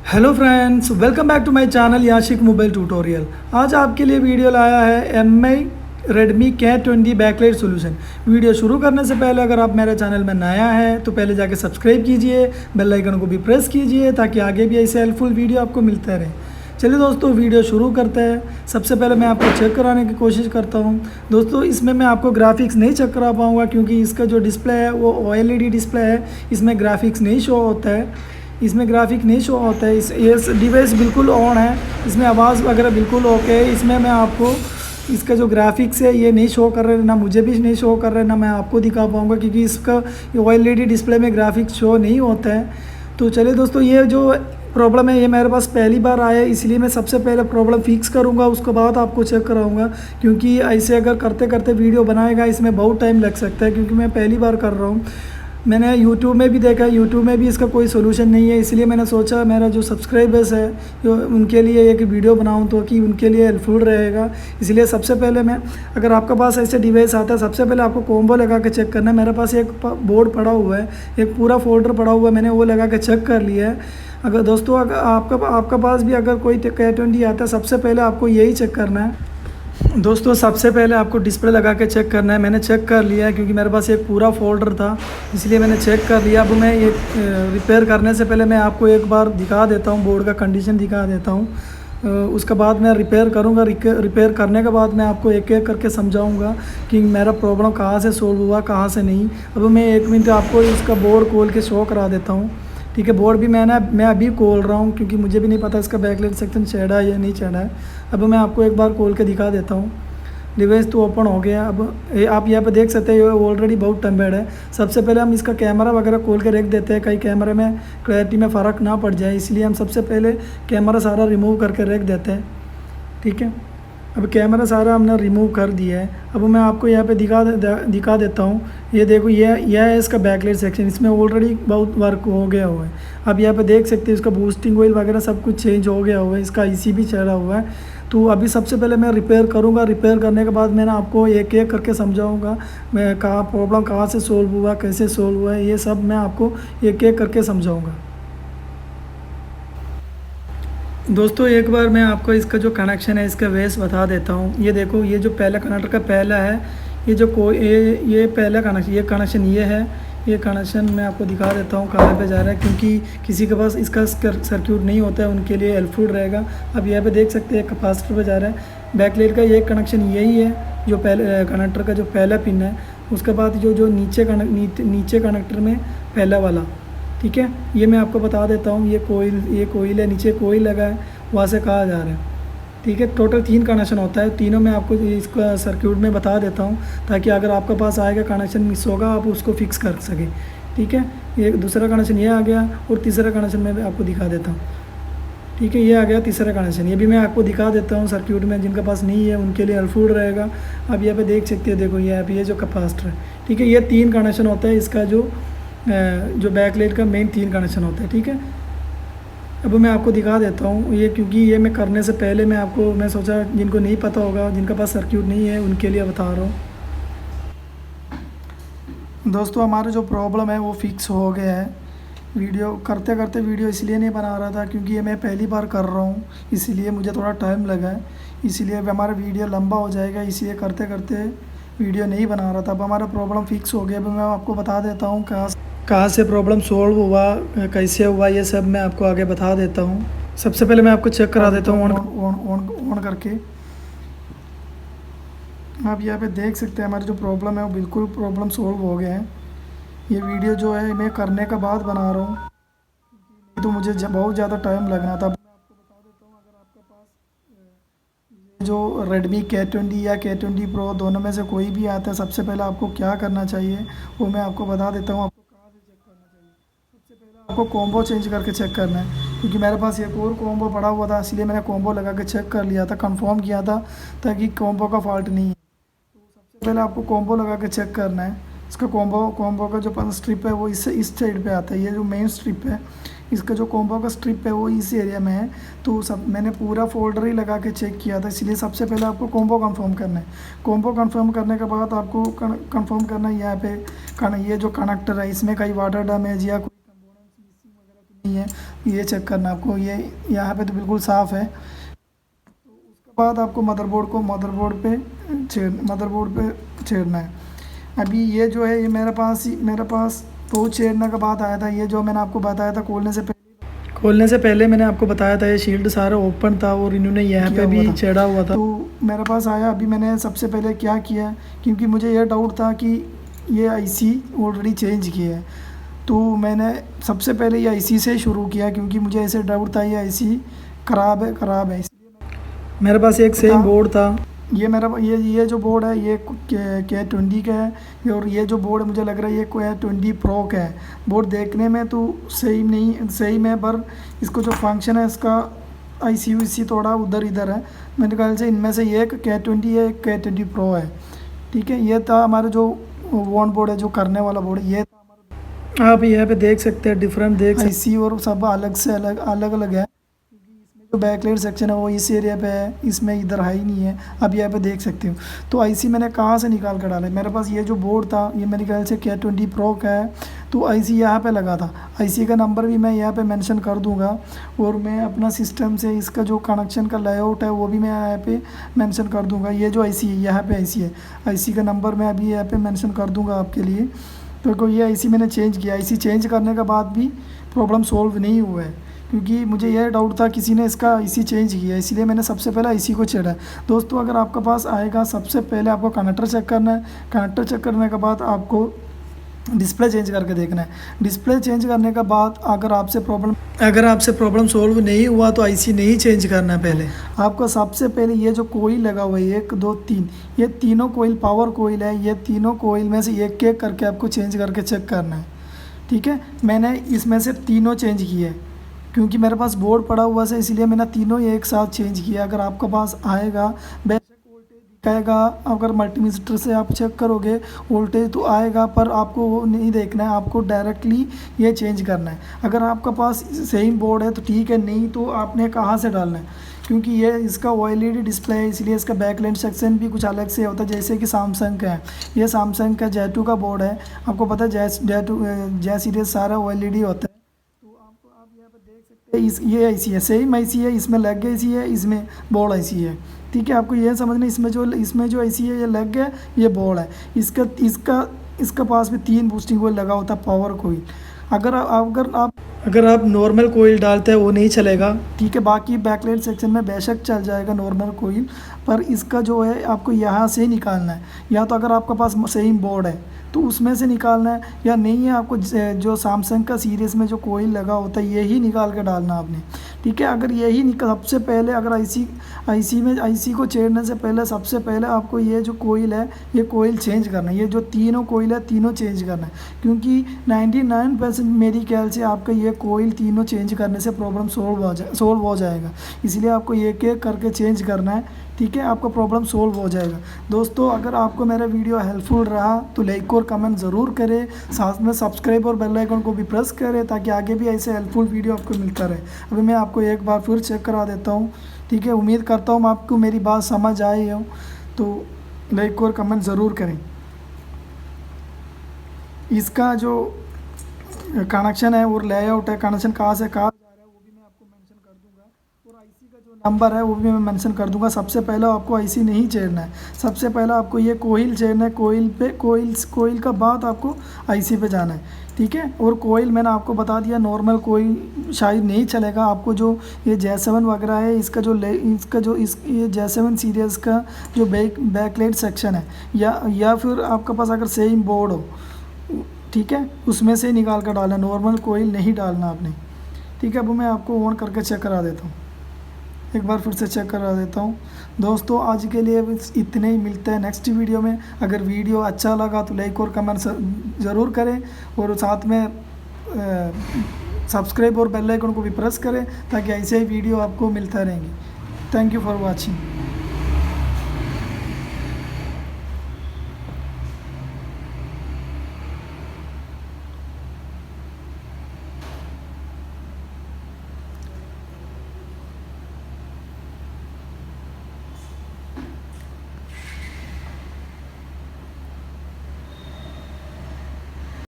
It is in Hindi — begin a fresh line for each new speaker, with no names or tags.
Hello friends, welcome back to my channel Yashik mobile tutorial. आज आपके लिए वीडियो लाया है MI Redmi K20 backlight solution. Video शुरू करने से पहले अगर आप मेरे चैनल में नया है तो पहले जाके सब्सक्राइब कीजिए, बेल आइकन को भी प्रेस कीजिए ताकि आगे भी ऐसे हेल्पफुल वीडियो आपको मिलते रहे। चलिए दोस्तों, वीडियो शुरू करते हैं। सबसे पहले मैं आपको चेक कराने की कोशिश करता हूं। दोस्तों, इसमें मैं आपको ग्राफिक्स नहीं चेक करा पाऊँगा क्योंकि इसका जो डिस्प्ले है वो OLED डिस्प्ले है। इसमें ग्राफिक्स नहीं शो होता है, इसमें ग्राफिक नहीं शो होता है। ये डिवाइस बिल्कुल ऑन है, इसमें आवाज़ वगैरह बिल्कुल ओके है। इसमें मैं आपको इसका जो ग्राफिक्स है ये नहीं शो कर रहे, ना मुझे भी नहीं शो कर रहे, ना मैं आपको दिखा पाऊँगा क्योंकि इसका OLED डिस्प्ले में ग्राफिक्स शो नहीं होता है। तो चलिए दोस्तों, ये जो प्रॉब्लम है ये मेरे पास पहली बार आया है, इसलिए मैं सबसे पहले प्रॉब्लम फिक्स करूंगा, उसके बाद आपको चेक कराऊंगा। क्योंकि ऐसे अगर करते करते वीडियो बनाएगा इसमें बहुत टाइम लग सकता है, क्योंकि मैं पहली बार कर रहा हूँ। मैंने यूट्यूब में भी देखा, यूट्यूब में भी इसका कोई सोल्यूशन नहीं है, इसलिए मैंने सोचा मेरा जो सब्सक्राइबर्स है उनके लिए एक वीडियो बनाऊं तो कि उनके लिए हेल्पफुल रहेगा। इसलिए सबसे पहले मैं, अगर आपके पास ऐसे डिवाइस आता है, सबसे पहले आपको कॉम्बो लगा के चेक करना है। मेरे पास एक बोर्ड पड़ा हुआ है, एक पूरा फोल्डर पड़ा हुआ है, मैंने वो लगा के चेक कर लिया है। अगर दोस्तों अगर आपका पास भी अगर कोई K20 आता है, सबसे पहले आपको यही चेक करना है। दोस्तों, सबसे पहले आपको डिस्प्ले लगा के चेक करना है। मैंने चेक कर लिया है क्योंकि मेरे पास एक पूरा फोल्डर था, इसलिए मैंने चेक कर लिया। अब मैं ये रिपेयर करने से पहले मैं आपको एक बार दिखा देता हूँ, बोर्ड का कंडीशन दिखा देता हूँ। उसके बाद मैं रिपेयर करूँगा। रिपेयर करने के बाद मैं आपको एक एक करके समझाऊँगा कि मेरा प्रॉब्लम कहाँ से सोल्व हुआ, कहाँ से नहीं। अब मैं 1 मिनट आपको इसका बोर्ड खोल के शो करा देता हूँ। ठीक है, बोर्ड भी मैं अभी खोल रहा हूँ क्योंकि मुझे भी नहीं पता इसका बैकलाइट सेक्शन चढ़ा है या नहीं चढ़ा है। अब मैं आपको एक बार खोल के दिखा देता हूँ। डिवाइस तो ओपन हो गया। अब आप यहाँ पे देख सकते हैं ऑलरेडी बहुत टम्बेड है। सबसे पहले हम इसका कैमरा वगैरह खोल के रख देते हैं, कहीं कैमरे में क्लैरिटी में फ़र्क ना पड़ जाए, इसलिए हम सबसे पहले कैमरा सारा रिमूव करके रख देते हैं। ठीक है, अब कैमरा सारा हमने रिमूव कर दिया है। अब मैं आपको यहाँ पे दिखा देता हूँ। ये देखो, यह है इसका बैकलाइट सेक्शन, इसमें ऑलरेडी बहुत वर्क हो गया हुआ है। अब यहाँ पे देख सकते हैं इसका बूस्टिंग ऑयल वगैरह सब कुछ चेंज हो गया हुआ है, इसका IC भी चढ़ा हुआ है। तो अभी सबसे पहले मैं रिपेयर करूँगा। रिपेयर करने के बाद मैं आपको एक एक करके समझाऊँगा मैं प्रॉब्लम कहाँ से सोल्व हुआ, कैसे सोल्व हुआ है, ये सब मैं आपको एक एक करके समझाऊँगा। दोस्तों, एक बार मैं आपको इसका जो कनेक्शन है इसका वेस बता देता हूँ। ये देखो, ये जो पहला कनेक्टर का पहला है, ये जो ये पहला कनेक्शन, ये कनेक्शन ये है। ये कनेक्शन मैं आपको दिखा देता हूँ कहाँ पे जा रहा है, क्योंकि किसी के पास इसका सर्क्यूट नहीं होता है, उनके लिए हेल्पफुल रहेगा। अब यहाँ पे देख सकते हैं कैपेसिटर पे जा रहा है। बैकलाइट का ये कनेक्शन यही है, जो पहले कनेक्टर का जो पहला पिन है। उसके बाद जो नीचे कनेक्टर में पहला वाला, ठीक है, ये मैं आपको बता देता हूँ। ये कोईल है, नीचे कोईल लगा है, वहाँ से कहा जा रहा है। ठीक है, टोटल 3 कनेक्शन होता है, तीनों मैं आपको इसका सर्क्यूट में बता देता हूँ ताकि अगर आपके पास आएगा कनेक्शन मिस होगा आप उसको फिक्स कर सकें। ठीक है, ये दूसरा कनेक्शन ये आ गया और तीसरा कनेक्शन मैं आपको दिखा देता हूँ। ठीक है, ये आ गया तीसरा कनेक्शन, ये भी मैं आपको दिखा देता हूँ सर्क्यूट में। जिनके पास नहीं है उनके लिए हेल्पफुल रहेगा। अब यहाँ पे देख सकते हैं, देखो ये जो कैपेसिटर है। ठीक है, ये 3 कनेक्शन होता है इसका, जो बैकलाइट का मेन 3 कनेक्शन होता है। ठीक है, अब मैं आपको दिखा देता हूँ ये, क्योंकि ये मैं करने से पहले मैं सोचा जिनको नहीं पता होगा, जिनके पास सर्क्यूट नहीं है, उनके लिए बता रहा हूँ। दोस्तों, हमारा जो प्रॉब्लम है वो फिक्स हो गया है। वीडियो करते करते वीडियो इसलिए नहीं बना रहा था क्योंकि ये मैं पहली बार कर रहा हूँ, इसीलिए मुझे थोड़ा टाइम लगा है। इसीलिए अब हमारा वीडियो लंबा हो जाएगा, इसलिए करते करते वीडियो नहीं बना रहा था। अब हमारा प्रॉब्लम फिक्स हो गया। अब मैं आपको बता देता हूँ कहाँ से प्रॉब्लम सॉल्व हुआ, कैसे हुआ, ये सब मैं आपको आगे बता देता हूँ। सबसे पहले मैं आपको चेक करा देता हूँ ऑन करके। आप यहाँ पे देख सकते हैं हमारी जो प्रॉब्लम है वो बिल्कुल प्रॉब्लम सॉल्व हो गया है। ये वीडियो जो है मैं करने के बाद बना रहा हूँ, तो मुझे बहुत ज़्यादा टाइम लगना था। मैं आपको बता देता हूँ, अगर आपके पास जो रेडमी K20 या K20 Pro दोनों में से कोई भी आता है, सबसे पहले आपको क्या करना चाहिए वो मैं आपको बता देता हूँ। आपको कहाँ से चेक करना चाहिए, सबसे पहले आपको कॉम्बो चेंज करके चेक करना है, क्योंकि मेरे पास एक और कॉम्बो पड़ा हुआ था, इसलिए मैंने कॉम्बो लगा के चेक कर लिया था, कंफर्म किया था ताकि कॉम्बो का फॉल्ट नहीं है। तो सबसे पहले आपको कॉम्बो लगा के चेक करना है। इसका कॉम्बो का जो स्ट्रिप है वो इस साइड पे आता है। ये जो मेन स्ट्रिप है, इसका जो कॉम्बो का स्ट्रिप है वो इस एरिया में है। तो मैंने पूरा फोल्डर ही लगा के चेक किया था, इसलिए सबसे पहले आपको कॉम्बो कंफर्म करना है। कॉम्बो कंफर्म करने के बाद आपको कंफर्म करना है यहाँ पे ये जो कनेक्टर है इसमें कहीं वाटर डैमेज या कोई कंपोनेंट्स मिसिंग वगैरह तो नहीं है। ये चेक करना आपको। ये यहाँ पे तो बिल्कुल साफ़ है। तो उसके बाद आपको मदरबोर्ड पे छेड़ना है। अभी ये जो है ये मेरे पास तो छेड़ने का बात आया था। ये जो मैंने आपको बताया था खोलने से पहले मैंने आपको बताया था ये शील्ड सारा ओपन था और इन्होंने यहाँ पे भी छेड़ा हुआ था। तो मेरे पास आया। अभी मैंने सबसे पहले क्या किया, क्योंकि मुझे ये डाउट था कि ये आईसी ऑलरेडी चेंज किया है, तो मैंने सबसे पहले ये आईसी से शुरू किया, क्योंकि मुझे ऐसे डाउट था ये आईसी ख़राब है। इसलिए मेरे पास एक सेम बोर्ड था। ये जो बोर्ड है ये K20 का है, और ये जो बोर्ड मुझे लग रहा है ये K20 प्रो का है। बोर्ड देखने में तो सही में, पर इसको जो फंक्शन है इसका IC थोड़ा उधर इधर है। मेरे ख्याल से इनमें से एक K20 है, एक K20 प्रो है। ठीक है, ये था हमारा जो ऑन बोर्ड है, जो करने वाला बोर्ड है। ये था हमारा, आप यहाँ पे देख सकते हैं डिफरेंट IC और सब अलग है। जो बैकलाइट सेक्शन है वो इस एरिया पे है, इसमें इधर है ही नहीं है। अब यहाँ पे देख सकते हो। तो आईसी मैंने कहाँ से निकाल कर डाला है, मेरे पास ये जो बोर्ड था ये मेरे ख्याल से K20 प्रो का है। तो आईसी यहाँ पे लगा था। आईसी का नंबर भी मैं यहाँ पे मेंशन कर दूँगा, और मैं अपना सिस्टम से इसका जो कनेक्शन का लेआउट है वो भी मैं यहाँ पे मेंशन कर दूँगा। ये जो आईसी है यहाँ पे आईसी है, आईसी का नंबर मैं अभी यहाँ पे मेंशन कर दूँगा आपके लिए। तो ये आईसी मैंने चेंज किया। आईसी चेंज करने के बाद भी प्रॉब्लम सॉल्व नहीं हुआ है, क्योंकि मुझे यह डाउट था किसी ने इसका आईसी चेंज किया, इसलिए मैंने सबसे पहले आईसी को छेड़ा है। दोस्तों, अगर आपके पास आएगा, सबसे पहले आपको कनेक्टर चेक करना है। कनेक्टर चेक करने के बाद आपको डिस्प्ले चेंज करके देखना है। डिस्प्ले चेंज करने के बाद अगर आपसे प्रॉब्लम सॉल्व नहीं हुआ तो आईसी नहीं चेंज करना है। पहले आपको सबसे पहले ये जो कोईल लगा हुआ है 1 2 3, ये तीनों कोईल पावर कोईल है। ये तीनों कोईल में से एक एक करके आपको चेंज करके चेक करना है। ठीक है, मैंने इसमें से तीनों चेंज किए, क्योंकि मेरे पास बोर्ड पड़ा हुआ है, इसलिए मैंने तीनों एक साथ चेंज किया। अगर आपके पास आएगा, बेशक वोल्टेज दिखाएगा, अगर मल्टीमीटर से आप चेक करोगे वोल्टेज तो आएगा, पर आपको वो नहीं देखना है, आपको डायरेक्टली ये चेंज करना है। अगर आपके पास सेम बोर्ड है तो ठीक है, नहीं तो आपने कहाँ से डालना है, क्योंकि ये इसका OLED डिस्प्ले है, इसलिए इसका बैकलाइट सेक्शन भी कुछ अलग से होता है। जैसे कि सैमसंग का है, ये सैमसंग का J2 का बोर्ड है। आपको पता है J सीरीज सारा OLED होता है। आप यहाँ पर देख सकते हैं, ये आईसी है, सेम आईसी है, इसमें लेग आईसी है, इसमें बोर्ड आईसी है। ठीक है, आपको ये समझना, इसमें जो आईसी है ये लेग है, ये बोर्ड है। इसका पास भी 3 बूस्टिंग कोईल लगा होता है, पावर कोईल। अगर आप नॉर्मल कोईल डालते हैं वो नहीं चलेगा। ठीक है, बाकी बैकलाइट सेक्शन में बेशक चल जाएगा नॉर्मल कोईल, पर इसका जो है आपको यहाँ से निकालना है। या तो अगर आपके पास सेम बोर्ड है तो उसमें से निकालना है, या नहीं है आपको जो सैमसंग का सीरीज़ में जो कोईल लगा होता है यही निकाल कर डालना आपने। ठीक है, अगर यही सबसे पहले अगर आईसी को छेड़ने से पहले सबसे पहले आपको ये जो कोईल है ये कोईल चेंज करना है। ये जो तीनों कोईल है तीनों चेंज करना है, क्योंकि 99% मेरी ख्याल से आपका ये कोईल तीनों चेंज करने से प्रॉब्लम सोल्व हो जाएगा। इसलिए आपको एक एक करके चेंज करना है। ठीक है, आपका प्रॉब्लम सोल्व हो जाएगा। दोस्तों, अगर आपको मेरा वीडियो हेल्पफुल रहा तो लाइक और कमेंट ज़रूर करें, साथ में सब्सक्राइब और बेल आइकन को भी प्रेस करें, ताकि आगे भी ऐसे हेल्पफुल वीडियो आपको मिलता रहे। अभी मैं आपको एक बार फिर चेक करा देता हूँ। ठीक है, उम्मीद करता हूँ आपको मेरी बात समझ आई हो, तो लाइक और कमेंट ज़रूर करें। इसका जो कनेक्शन है और लेआउट है, कनेक्शन कहाँ से कहाँ जा रहा है वो भी मैं आपको मेंशन कर दूंगा, और आईसी का जो नंबर है वो भी मैं मेंशन कर दूंगा। सबसे पहले आपको आईसी नहीं छेड़ना है, सबसे पहले आपको ये कोईल छेड़ना है। कोईल का बाद आपको आईसी पे जाना है। ठीक है, और कोईल मैंने आपको बता दिया, नॉर्मल कोईल शायद नहीं चलेगा। आपको जो ये J7 वगैरह है, ये J7 सीरीज़ का जो बैकलाइट सेक्शन है, या फिर आपके पास अगर सेम बोर्ड हो, ठीक है, उसमें से निकाल कर डालना, नॉर्मल कोईल नहीं डालना आपने। ठीक है, अब मैं आपको ऑन करके चेक करा देता हूँ, एक बार फिर से चेक करा देता हूँ। दोस्तों, आज के लिए इतने ही, मिलते हैं नेक्स्ट वीडियो में। अगर वीडियो अच्छा लगा तो लाइक और कमेंट ज़रूर करें, और साथ में सब्सक्राइब और बेल आइकन को भी प्रेस करें, ताकि ऐसे ही वीडियो आपको मिलता रहेंगे। Thank you for watching.